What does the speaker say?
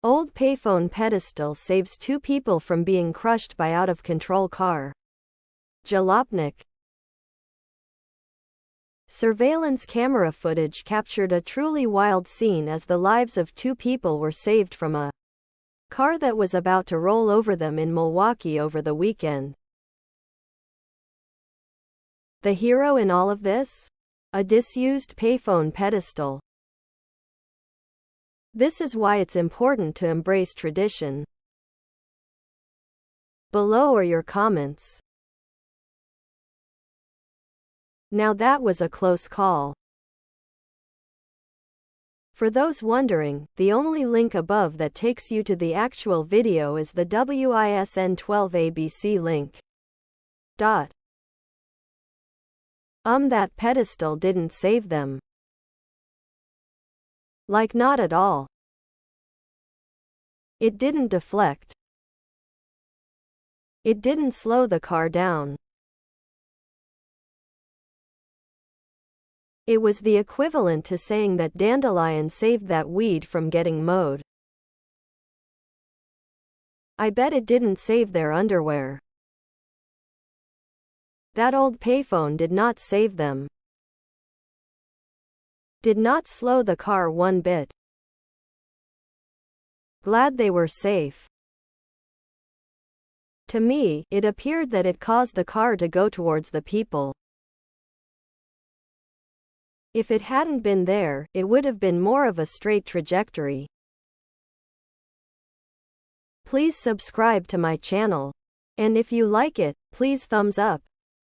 Old payphone pedestal saves 2 people from being crushed by out-of-control car. Jalopnik. Surveillance camera footage captured a truly wild scene as the lives of 2 people were saved from a car that was about to roll over them in Milwaukee over the weekend. The hero in all of this? A disused payphone pedestal. This is why it's important to embrace tradition. Below are your comments. Now that was a close call. For those wondering, the only link above that takes you to the actual video is the WISN12ABC link. That pedestal didn't save them. Like, not at all. It didn't deflect. It didn't slow the car down. It was the equivalent to saying that dandelion saved that weed from getting mowed. I bet it didn't save their underwear. That old payphone did not save them. Did not slow the car one bit. Glad they were safe. To me, it appeared that it caused the car to go towards the people. If it hadn't been there, it would have been more of a straight trajectory. Please subscribe to my channel. And if you like it, please thumbs up.